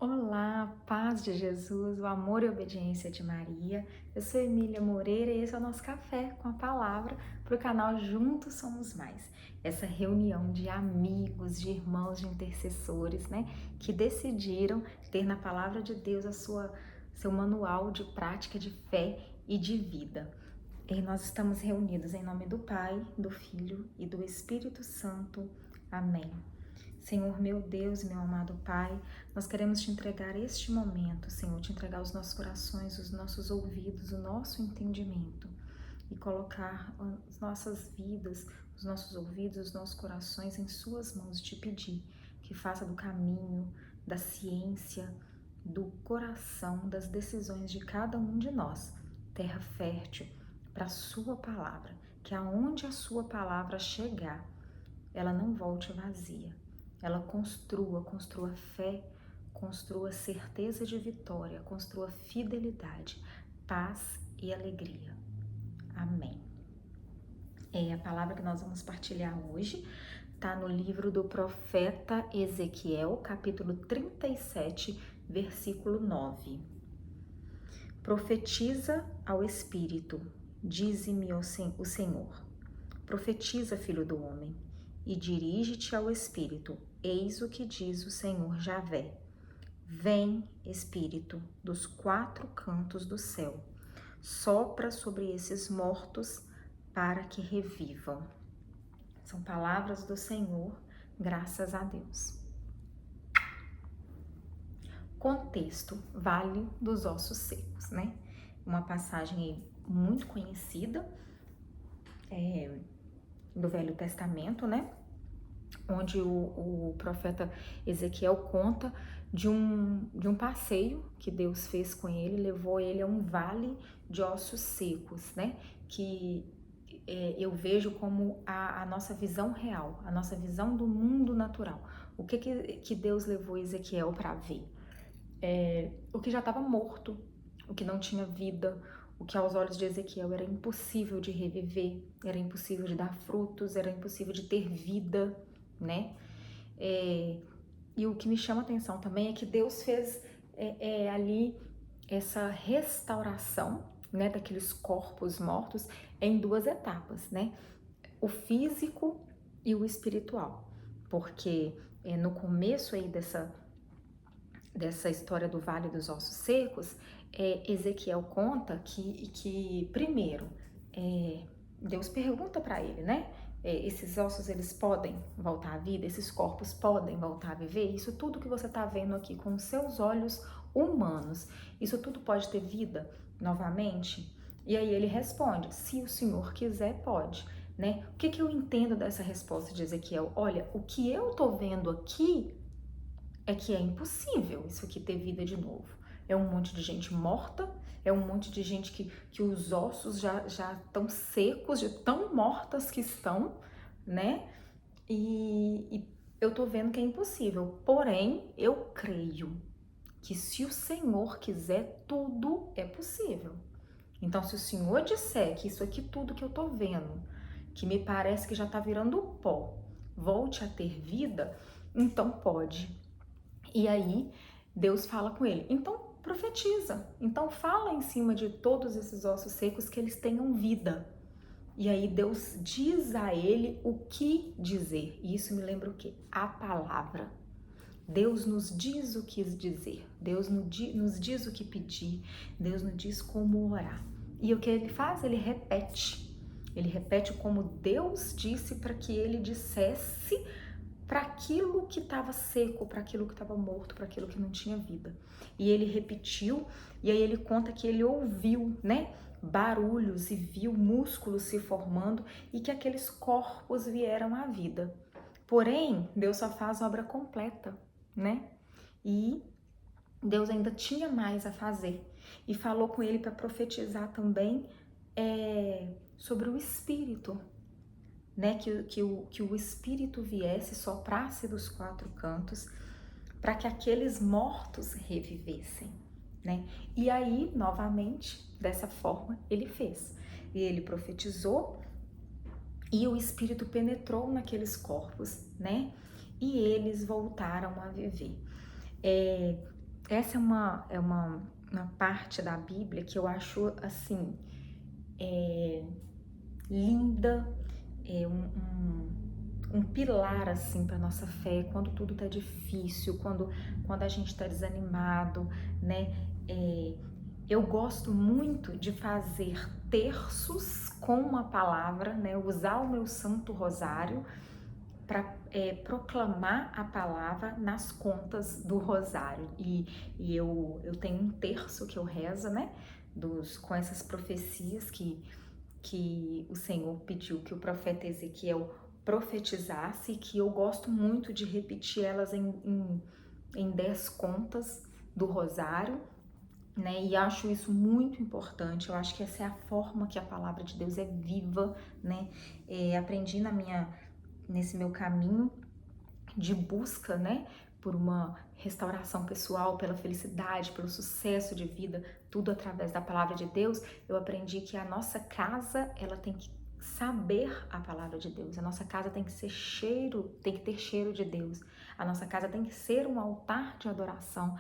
Olá, paz de Jesus, o amor e a obediência de Maria. Eu sou Emília Moreira e esse é o nosso café com a palavra para o canal Juntos Somos Mais. Essa reunião de amigos, de irmãos, de intercessores, né, que decidiram ter na palavra de Deus seu manual de prática de fé e de vida. E nós estamos reunidos em nome do Pai, do Filho e do Espírito Santo. Amém. Senhor, meu Deus, meu amado Pai, nós queremos te entregar este momento, Senhor, te entregar os nossos corações, os nossos ouvidos, o nosso entendimento e colocar as nossas vidas, os nossos ouvidos, os nossos corações em suas mãos, te pedir que faça do caminho, da ciência, do coração, das decisões de cada um de nós, terra fértil para a sua palavra, que aonde a sua palavra chegar, ela não volte vazia. Ela construa fé, construa certeza de vitória, construa fidelidade, paz e alegria. Amém. A palavra que nós vamos partilhar hoje está no livro do profeta Ezequiel, capítulo 37, versículo 9. Profetiza ao Espírito, dize-me o Senhor. Profetiza, filho do homem, e dirige-te ao Espírito. Eis o que diz o Senhor Javé. Vem, Espírito, dos quatro cantos do céu, sopra sobre esses mortos para que revivam. São palavras do Senhor, graças a Deus. Contexto: Vale dos Ossos Secos, né? Uma passagem muito conhecida do Velho Testamento, né? Onde o profeta Ezequiel conta de um passeio que Deus fez com ele, levou ele a um vale de ossos secos, né? Que eu vejo como a nossa visão real, a nossa visão do mundo natural. O que Deus levou Ezequiel para ver? O que já estava morto, o que não tinha vida, o que aos olhos de Ezequiel era impossível de reviver, era impossível de dar frutos, era impossível de ter vida, né? E o que me chama a atenção também é que Deus fez ali essa restauração, né, daqueles corpos mortos em duas etapas, né? O físico e o espiritual, porque no começo aí dessa história do Vale dos Ossos Secos, Ezequiel conta que primeiro, Deus pergunta para ele, né? Esses ossos, eles podem voltar à vida? Esses corpos podem voltar a viver? Isso tudo que você está vendo aqui com os seus olhos humanos, isso tudo pode ter vida novamente? E aí ele responde, se o Senhor quiser, pode, né? O que eu entendo dessa resposta de Ezequiel? Olha, o que eu tô vendo aqui é que é impossível isso aqui ter vida de novo. É um monte de gente morta, é um monte de gente que os ossos já estão secos, de tão mortas que estão, né? E eu tô vendo que é impossível. Porém, eu creio que se o Senhor quiser, tudo é possível. Então, se o Senhor disser que isso aqui tudo que eu tô vendo, que me parece que já tá virando pó, volte a ter vida, então pode. E aí Deus fala com ele, então profetiza, então fala em cima de todos esses ossos secos que eles tenham vida. E aí Deus diz a ele o que dizer. E isso me lembra o quê? A palavra. Deus nos diz o que dizer, Deus nos diz o que pedir, Deus nos diz como orar. E o que ele faz? Ele repete como Deus disse para que ele dissesse para aquilo que estava seco, para aquilo que estava morto, para aquilo que não tinha vida. E ele repetiu, e aí ele conta que ele ouviu, né, barulhos e viu músculos se formando e que aqueles corpos vieram à vida. Porém, Deus só faz obra completa, né? E Deus ainda tinha mais a fazer. E falou com ele para profetizar também sobre o Espírito, né, que o Espírito viesse, soprasse dos quatro cantos, para que aqueles mortos revivessem, né? E aí, novamente, dessa forma, ele fez. E ele profetizou e o Espírito penetrou naqueles corpos, né? E eles voltaram a viver. essa é uma parte da Bíblia que eu acho, assim, linda, é um pilar, assim, para nossa fé, quando tudo tá difícil, quando a gente tá desanimado, né? Eu gosto muito de fazer terços com uma palavra, né? Usar o meu Santo Rosário para proclamar a palavra nas contas do rosário. E eu tenho um terço que eu rezo, né? Com essas profecias que o Senhor pediu que o profeta Ezequiel profetizasse, que eu gosto muito de repetir elas em 10 contas do rosário, né? E acho isso muito importante. Eu acho que essa é a forma que a palavra de Deus é viva, né? Aprendi nesse meu caminho de busca, né, por uma restauração pessoal, pela felicidade, pelo sucesso de vida, tudo através da palavra de Deus. Eu aprendi que a nossa casa, ela tem que saber a palavra de Deus. A nossa casa tem que tem que ter cheiro de Deus. A nossa casa tem que ser um altar de adoração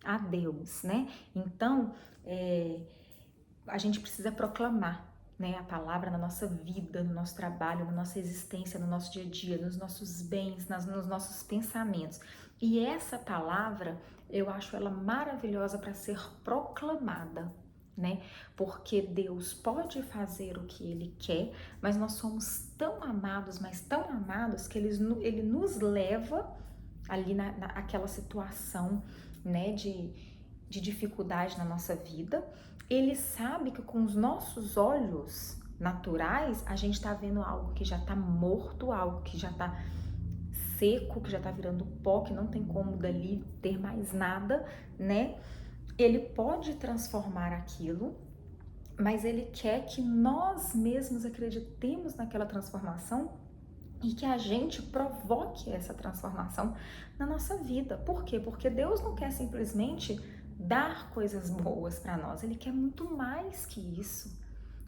a Deus, né? Então, a gente precisa proclamar, né, a palavra na nossa vida, no nosso trabalho, na nossa existência, no nosso dia a dia, nos nossos bens, nos nossos pensamentos. E essa palavra, eu acho ela maravilhosa para ser proclamada, né? Porque Deus pode fazer o que Ele quer, mas nós somos tão amados, mas tão amados, que Ele nos leva ali naquela situação, né, de dificuldade na nossa vida. Ele sabe que com os nossos olhos naturais, a gente tá vendo algo que já tá morto, algo que já tá seco, que já tá virando pó, que não tem como dali ter mais nada, né? Ele pode transformar aquilo, mas ele quer que nós mesmos acreditemos naquela transformação e que a gente provoque essa transformação na nossa vida. Por quê? Porque Deus não quer simplesmente dar coisas boas para nós, Ele quer muito mais que isso.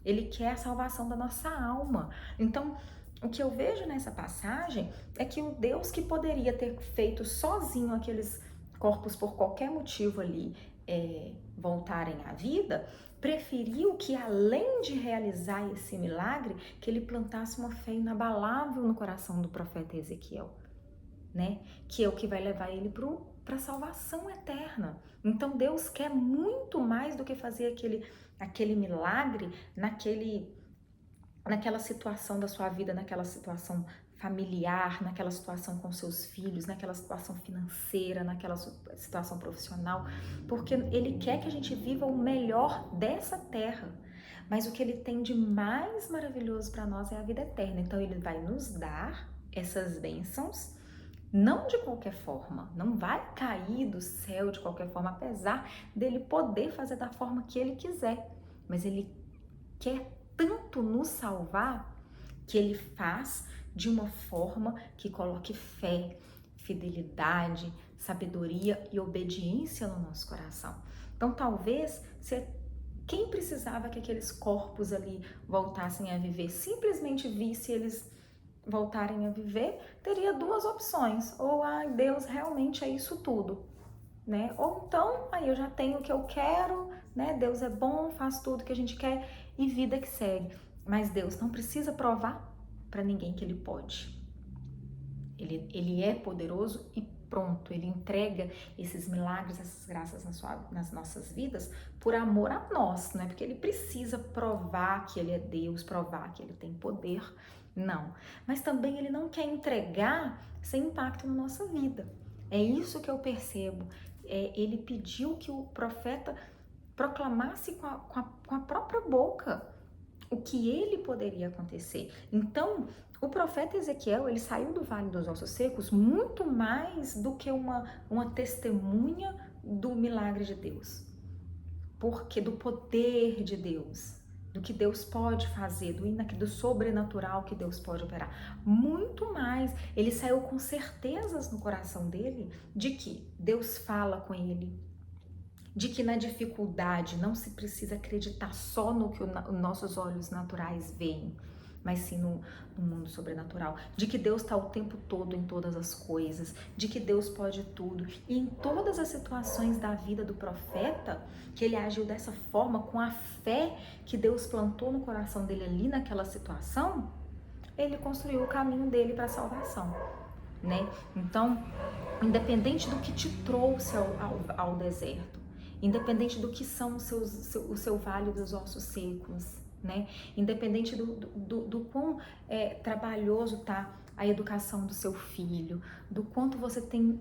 Ele quer a salvação da nossa alma. Então, o que eu vejo nessa passagem é que o Deus que poderia ter feito sozinho aqueles corpos por qualquer motivo ali voltarem à vida, preferiu que, além de realizar esse milagre, que ele plantasse uma fé inabalável no coração do profeta Ezequiel, né? Que é o que vai levar ele para a salvação eterna. Então Deus quer muito mais do que fazer aquele milagre naquela situação da sua vida, naquela situação familiar, naquela situação com seus filhos, naquela situação financeira, naquela situação profissional, porque Ele quer que a gente viva o melhor dessa terra. Mas o que Ele tem de mais maravilhoso para nós é a vida eterna. Então Ele vai nos dar essas bênçãos, não de qualquer forma, não vai cair do céu de qualquer forma, apesar dele poder fazer da forma que Ele quiser, mas Ele quer tanto nos salvar que Ele faz de uma forma que coloque fé, fidelidade, sabedoria e obediência no nosso coração. Então, talvez, quem precisava que aqueles corpos ali voltassem a viver, simplesmente visse eles voltarem a viver, teria duas opções: ou Deus realmente é isso tudo, né? Ou então, aí eu já tenho o que eu quero, né? Deus é bom, faz tudo que a gente quer e vida que segue. Mas Deus não precisa provar para ninguém que Ele pode. Ele é poderoso e pronto. Ele entrega esses milagres, essas graças nas nossas vidas por amor a nós, não é porque Ele precisa provar que Ele é Deus, provar que Ele tem poder, não. Mas também Ele não quer entregar sem impacto na nossa vida. É isso que eu percebo. Ele pediu que o profeta proclamasse com a própria boca o que ele poderia acontecer. Então, o profeta Ezequiel, ele saiu do Vale dos Ossos Secos muito mais do que uma testemunha do milagre de Deus. Porque do poder de Deus, do que Deus pode fazer, do sobrenatural que Deus pode operar. Muito mais, ele saiu com certezas no coração dele de que Deus fala com ele, de que na dificuldade não se precisa acreditar só no que os nossos olhos naturais veem, mas sim no mundo sobrenatural, de que Deus está o tempo todo em todas as coisas, de que Deus pode tudo. E em todas as situações da vida do profeta, que ele agiu dessa forma, com a fé que Deus plantou no coração dele ali naquela situação, ele construiu o caminho dele para a salvação, né? Então, independente do que te trouxe ao deserto, independente do que são o seu vale dos ossos secos, né? Independente do quão trabalhoso tá a educação do seu filho, do quanto você tem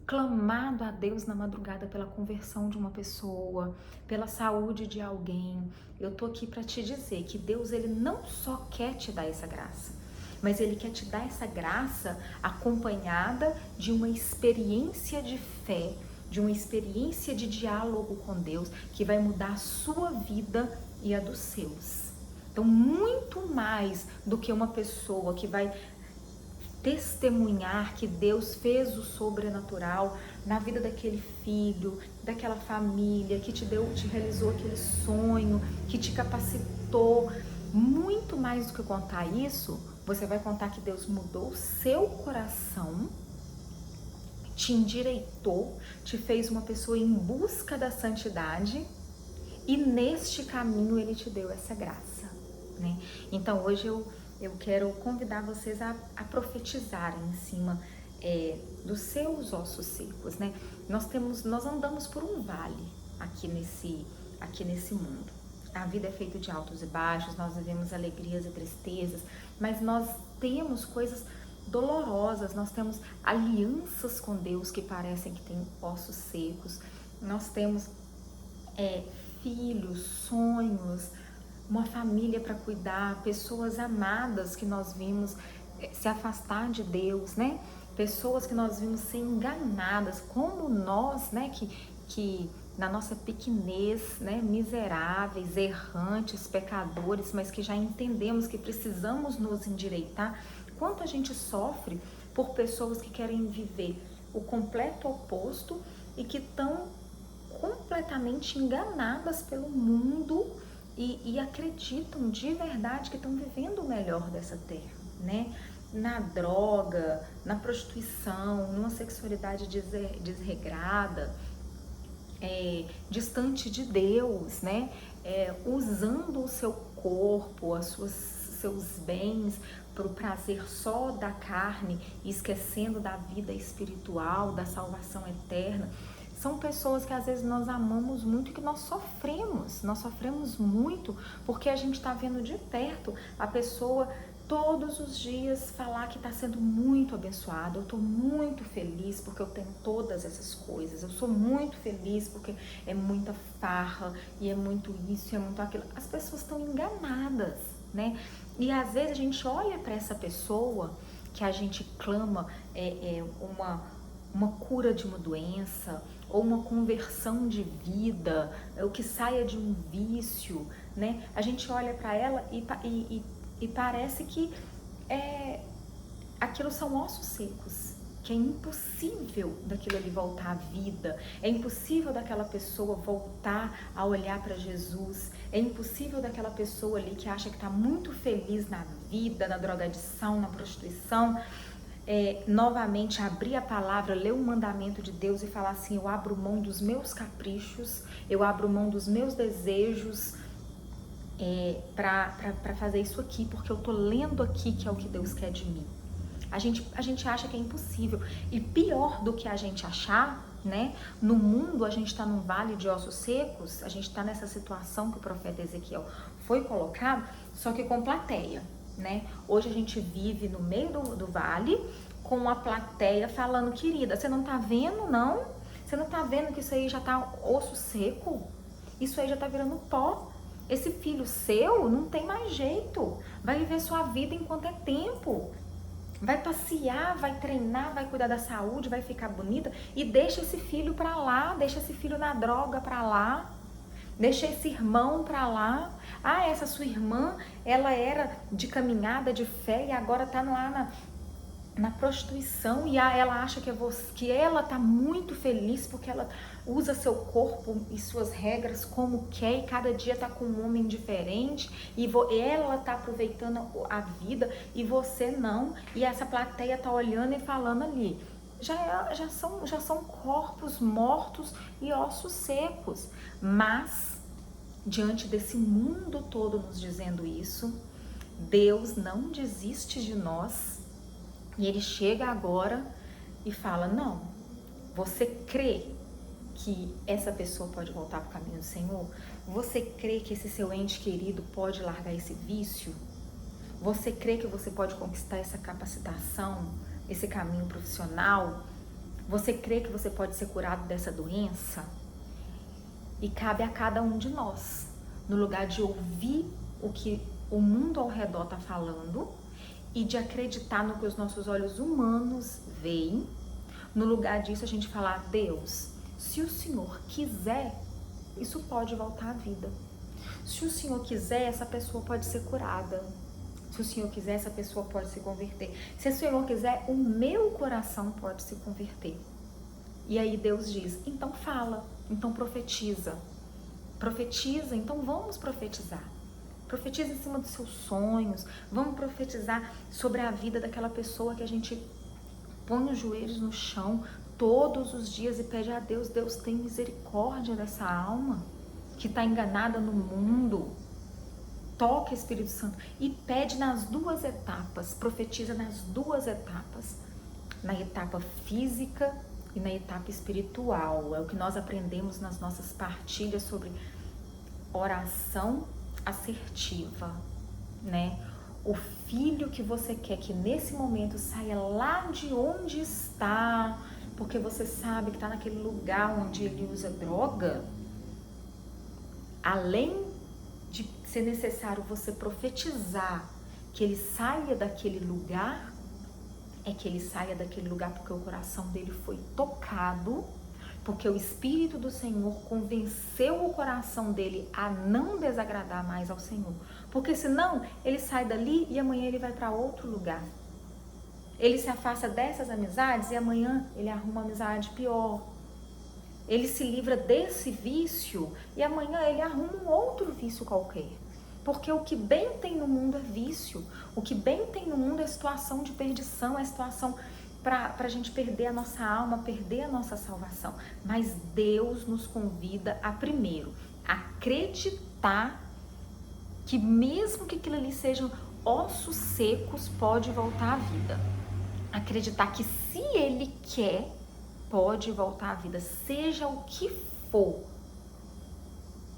clamado a Deus na madrugada pela conversão de uma pessoa, pela saúde de alguém, eu tô aqui para te dizer que Deus, ele não só quer te dar essa graça, mas ele quer te dar essa graça acompanhada de uma experiência de fé, de uma experiência de diálogo com Deus, que vai mudar a sua vida e a dos seus. Então, muito mais do que uma pessoa que vai testemunhar que Deus fez o sobrenatural na vida daquele filho, daquela família, que te realizou aquele sonho, que te capacitou. Muito mais do que contar isso, você vai contar que Deus mudou o seu coração, te endireitou, te fez uma pessoa em busca da santidade, e neste caminho ele te deu essa graça, né? Então hoje eu quero convidar vocês a profetizarem em cima dos seus ossos secos, né? Nós andamos por um vale aqui nesse mundo. A vida é feita de altos e baixos, nós vivemos alegrias e tristezas, mas nós temos coisas dolorosas, nós temos alianças com Deus que parecem que têm ossos secos, nós temos filhos, sonhos, uma família para cuidar, pessoas amadas que nós vimos se afastar de Deus, né? Pessoas que nós vimos ser enganadas, como nós, né? Que na nossa pequenez, né? Miseráveis, errantes, pecadores, mas que já entendemos que precisamos nos endireitar. Quanto a gente sofre por pessoas que querem viver o completo oposto e que estão completamente enganadas pelo mundo e acreditam de verdade que estão vivendo o melhor dessa terra, né? Na droga, na prostituição, numa sexualidade desregrada, distante de Deus, né? Usando o seu corpo, seus bens para o prazer só da carne, esquecendo da vida espiritual, da salvação eterna. São pessoas que às vezes nós amamos muito e que nós sofremos muito porque a gente está vendo de perto a pessoa todos os dias falar que está sendo muito abençoada. Eu estou muito feliz porque eu tenho todas essas coisas, eu sou muito feliz porque é muita farra e é muito isso e é muito aquilo. As pessoas estão enganadas, né? E às vezes a gente olha para essa pessoa que a gente clama uma cura de uma doença, ou uma conversão de vida, ou que saia de um vício, né? A gente olha para ela e parece que aquilo são ossos secos, que é impossível daquilo ali voltar à vida, é impossível daquela pessoa voltar a olhar para Jesus, é impossível daquela pessoa ali que acha que está muito feliz na vida, na drogadição, na prostituição, novamente abrir a palavra, ler o mandamento de Deus e falar assim: eu abro mão dos meus caprichos, eu abro mão dos meus desejos para fazer isso aqui, porque eu tô lendo aqui que é o que Deus quer de mim. A gente acha que é impossível, e pior do que a gente achar, né? No mundo a gente está num vale de ossos secos, a gente está nessa situação que o profeta Ezequiel foi colocado, só que com plateia, né? Hoje a gente vive no meio do vale com uma plateia falando: querida, você não tá vendo, não? Você não tá vendo que isso aí já tá osso seco? Isso aí já tá virando pó. Esse filho seu não tem mais jeito, vai viver sua vida enquanto é tempo, vai passear, vai treinar, vai cuidar da saúde, vai ficar bonita, e deixa esse filho pra lá, deixa esse filho na droga pra lá, deixa esse irmão pra lá. Ah, essa sua irmã, ela era de caminhada, de fé, e agora tá lá na prostituição e ela acha que ela tá muito feliz porque ela usa seu corpo e suas regras como quer e cada dia tá com um homem diferente e ela tá aproveitando a vida e você não, e essa plateia tá olhando e falando ali. Já são corpos mortos e ossos secos, mas diante desse mundo todo nos dizendo isso, Deus não desiste de nós. E ele chega agora e fala, não, você crê que essa pessoa pode voltar para o caminho do Senhor? Você crê que esse seu ente querido pode largar esse vício? Você crê que você pode conquistar essa capacitação, esse caminho profissional? Você crê que você pode ser curado dessa doença? E cabe a cada um de nós, no lugar de ouvir o que o mundo ao redor está falando, e de acreditar no que os nossos olhos humanos veem, no lugar disso a gente falar, Deus, se o Senhor quiser, isso pode voltar à vida. Se o Senhor quiser, essa pessoa pode ser curada. Se o Senhor quiser, essa pessoa pode se converter. Se o Senhor quiser, o meu coração pode se converter. E aí Deus diz, então fala, então profetiza. Profetiza, então vamos profetizar. Profetiza em cima dos seus sonhos, vamos profetizar sobre a vida daquela pessoa que a gente põe os joelhos no chão todos os dias e pede a Deus, Deus tem misericórdia dessa alma que está enganada no mundo. Toca, Espírito Santo, e pede nas duas etapas, profetiza nas duas etapas, na etapa física e na etapa espiritual. É o que nós aprendemos nas nossas partilhas sobre oração assertiva, né? O filho que você quer que nesse momento saia lá de onde está, porque você sabe que está naquele lugar onde ele usa droga, além de ser necessário você profetizar que ele saia daquele lugar, é que ele saia daquele lugar porque o coração dele foi tocado, porque o Espírito do Senhor convenceu o coração dele a não desagradar mais ao Senhor. Porque senão ele sai dali e amanhã ele vai para outro lugar. Ele se afasta dessas amizades e amanhã ele arruma uma amizade pior. Ele se livra desse vício e amanhã ele arruma um outro vício qualquer. Porque o que bem tem no mundo é vício. O que bem tem no mundo é situação de perdição, é situação para a gente perder a nossa alma, perder a nossa salvação. Mas Deus nos convida a, primeiro, acreditar que mesmo que aquilo ali sejam ossos secos, pode voltar à vida. Acreditar que se Ele quer, pode voltar à vida, seja o que for.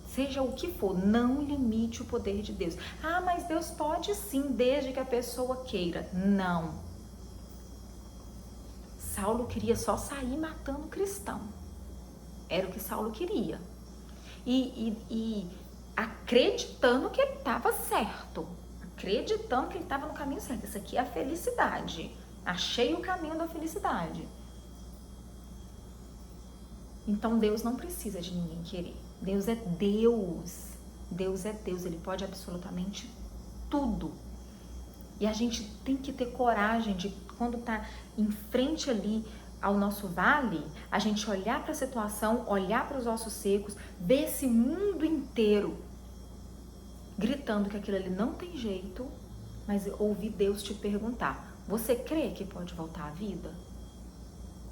Seja o que for, não limite o poder de Deus. Ah, mas Deus pode sim, desde que a pessoa queira. Não. Saulo queria só sair matando cristão. Era o que Saulo queria. E acreditando que ele estava certo. Acreditando que ele estava no caminho certo. Isso aqui é a felicidade. Achei o caminho da felicidade. Então Deus não precisa de ninguém querer. Deus é Deus. Deus é Deus. Ele pode absolutamente tudo. E a gente tem que ter coragem de, quando tá em frente ali ao nosso vale, a gente olhar para a situação, olhar para os ossos secos, ver esse mundo inteiro gritando que aquilo ali não tem jeito, mas ouvir Deus te perguntar, você crê que pode voltar à vida?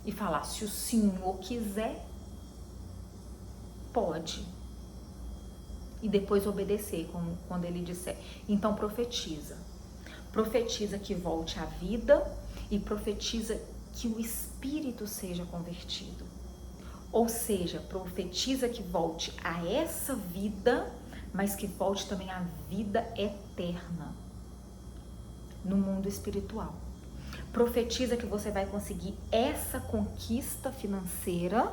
E falar, se o Senhor quiser, pode. E depois obedecer, como quando ele disser. Então profetiza. Profetiza que volte à vida e profetiza que o espírito seja convertido. Ou seja, profetiza que volte a essa vida, mas que volte também à vida eterna no mundo espiritual. Profetiza que você vai conseguir essa conquista financeira,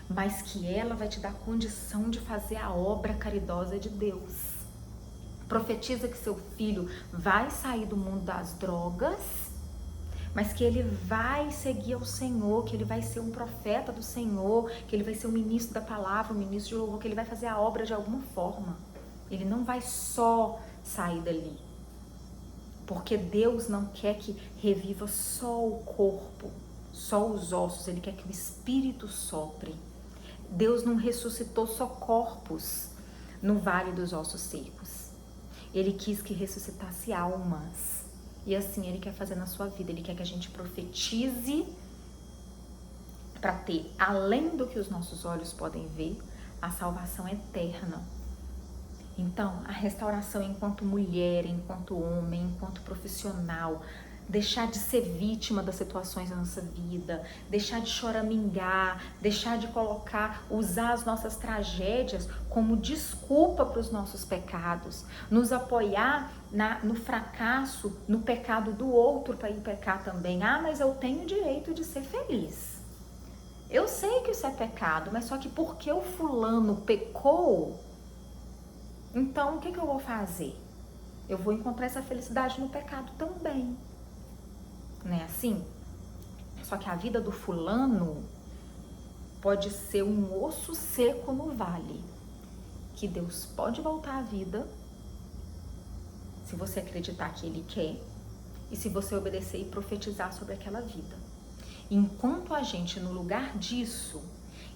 mas que ela vai te dar condição de fazer a obra caridosa de Deus. Profetiza que seu filho vai sair do mundo das drogas, mas que ele vai seguir ao Senhor, que ele vai ser um profeta do Senhor, que ele vai ser um ministro da palavra, um ministro de louvor, que ele vai fazer a obra de alguma forma. Ele não vai só sair dali. Porque Deus não quer que reviva só o corpo, só os ossos, Ele quer que o Espírito sopre. Deus não ressuscitou só corpos no vale dos ossos secos. Ele quis que ressuscitasse almas. E assim Ele quer fazer na sua vida. Ele quer que a gente profetize para ter, além do que os nossos olhos podem ver, a salvação eterna. Então, a restauração enquanto mulher, enquanto homem, enquanto profissional, deixar de ser vítima das situações da nossa vida, deixar de choramingar, deixar de usar as nossas tragédias como desculpa para os nossos pecados, nos apoiar no fracasso, no pecado do outro para ir pecar também. Ah, mas eu tenho o direito de ser feliz. Eu sei que isso é pecado, mas só que porque o fulano pecou, então o que eu vou fazer? Eu vou encontrar essa felicidade no pecado também. Não é assim? Só que a vida do fulano pode ser um osso seco no vale, que Deus pode voltar à vida, se você acreditar que Ele quer, e se você obedecer e profetizar sobre aquela vida. Enquanto a gente, no lugar disso,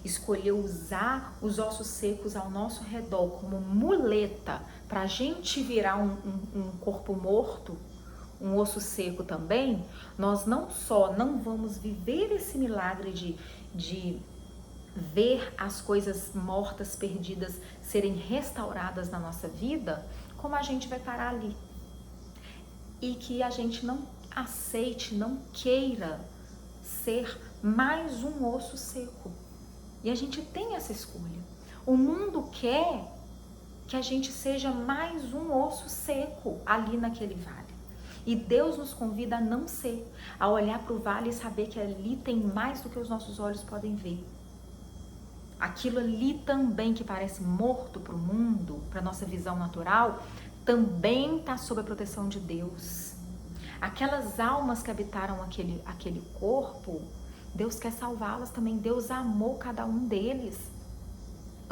escolheu usar os ossos secos ao nosso redor como muleta para a gente virar um corpo morto, um osso seco também, nós não só não vamos viver esse milagre de ver as coisas mortas, perdidas, serem restauradas na nossa vida, como a gente vai parar ali. E que a gente não aceite, não queira ser mais um osso seco. E a gente tem essa escolha. O mundo quer que a gente seja mais um osso seco ali naquele vale. E Deus nos convida a não ser, a olhar para o vale e saber que ali tem mais do que os nossos olhos podem ver. Aquilo ali também que parece morto para o mundo, para a nossa visão natural, também está sob a proteção de Deus. Aquelas almas que habitaram aquele corpo, Deus quer salvá-las também. Deus amou cada um deles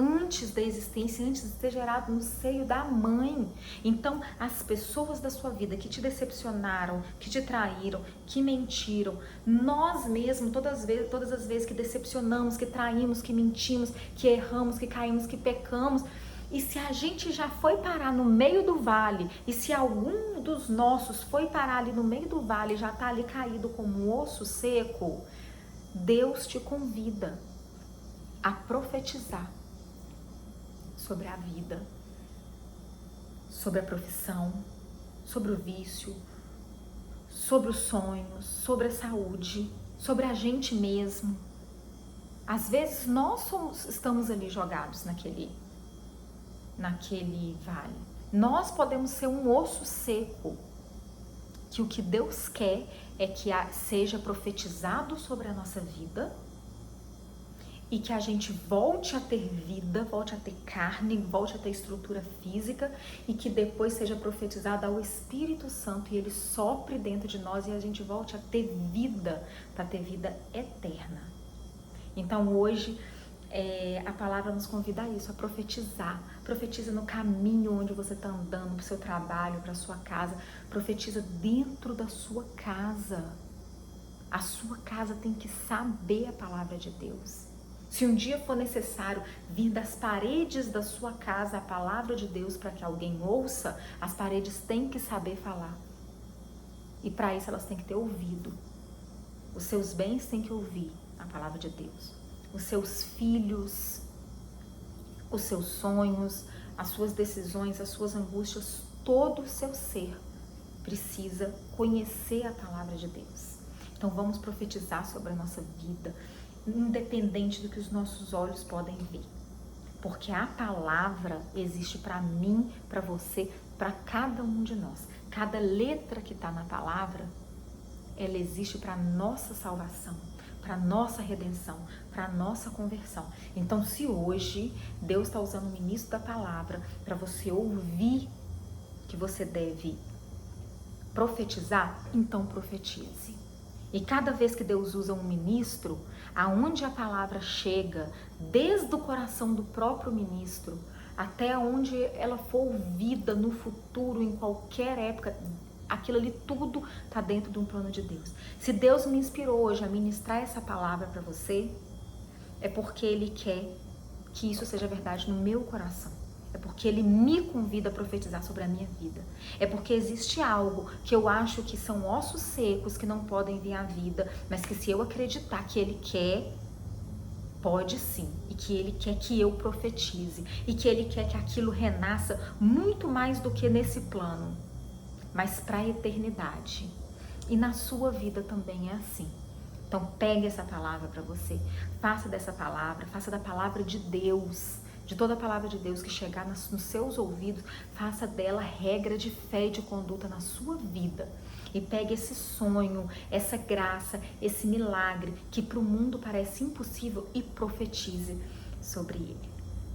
antes da existência, antes de ser gerado no seio da mãe. Então, as pessoas da sua vida que te decepcionaram, que te traíram, que mentiram, nós mesmos, todas as vezes que decepcionamos, que traímos, que mentimos, que erramos, que caímos, que pecamos, e se a gente já foi parar no meio do vale, e se algum dos nossos foi parar ali no meio do vale, já está ali caído como um osso seco, Deus te convida a profetizar sobre a vida, sobre a profissão, sobre o vício, sobre os sonhos, sobre a saúde, sobre a gente mesmo. Às vezes nós estamos ali jogados naquele vale. Nós podemos ser um osso seco, que o que Deus quer é que seja profetizado sobre a nossa vida e que a gente volte a ter vida, volte a ter carne, volte a ter estrutura física e que depois seja profetizado ao Espírito Santo e Ele sopre dentro de nós e a gente volte a ter vida, para ter vida eterna. Então hoje a palavra nos convida a isso, a profetizar. Profetiza no caminho onde você está andando, para o seu trabalho, para a sua casa. Profetiza dentro da sua casa. A sua casa tem que saber a palavra de Deus. Se um dia for necessário vir das paredes da sua casa a palavra de Deus para que alguém ouça, as paredes têm que saber falar. E para isso elas têm que ter ouvido. Os seus bens têm que ouvir a palavra de Deus. Os seus filhos, os seus sonhos, as suas decisões, as suas angústias, todo o seu ser precisa conhecer a palavra de Deus. Então vamos profetizar sobre a nossa vida, independente do que os nossos olhos podem ver. Porque a palavra existe para mim, para você, para cada um de nós. Cada letra que está na palavra, ela existe para nossa salvação, para nossa redenção, para nossa conversão. Então, se hoje Deus está usando o ministro da palavra para você ouvir que você deve profetizar, então profetize. E cada vez que Deus usa um ministro, aonde a palavra chega, desde o coração do próprio ministro, até onde ela for ouvida no futuro, em qualquer época, aquilo ali tudo tá dentro de um plano de Deus. Se Deus me inspirou hoje a ministrar essa palavra para você, é porque Ele quer que isso seja verdade no meu coração. É porque Ele me convida a profetizar sobre a minha vida. É porque existe algo que eu acho que são ossos secos que não podem vir à vida, mas que se eu acreditar que Ele quer, pode sim. E que Ele quer que eu profetize. E que Ele quer que aquilo renasça muito mais do que nesse plano, mas para a eternidade. E na sua vida também é assim. Então pegue essa palavra para você, faça dessa palavra, faça da palavra de Deus, de toda a palavra de Deus que chegar nos seus ouvidos, faça dela regra de fé e de conduta na sua vida. E pegue esse sonho, essa graça, esse milagre que para o mundo parece impossível e profetize sobre ele,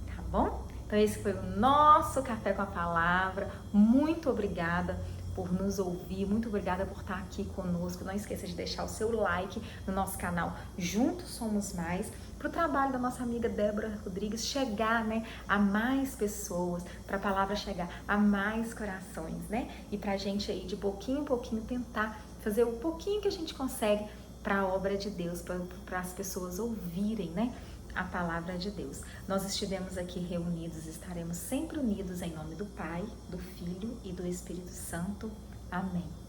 tá bom? Então esse foi o nosso Café com a Palavra. Muito obrigada por nos ouvir, muito obrigada por estar aqui conosco. Não esqueça de deixar o seu like no nosso canal Juntos Somos Mais, para o trabalho da nossa amiga Débora Rodrigues chegar, né, a mais pessoas, para a palavra chegar a mais corações, né, e para a gente aí de pouquinho em pouquinho tentar fazer o pouquinho que a gente consegue para a obra de Deus, para as pessoas ouvirem, né, a palavra de Deus. Nós estivemos aqui reunidos, estaremos sempre unidos em nome do Pai, do Filho e do Espírito Santo. Amém.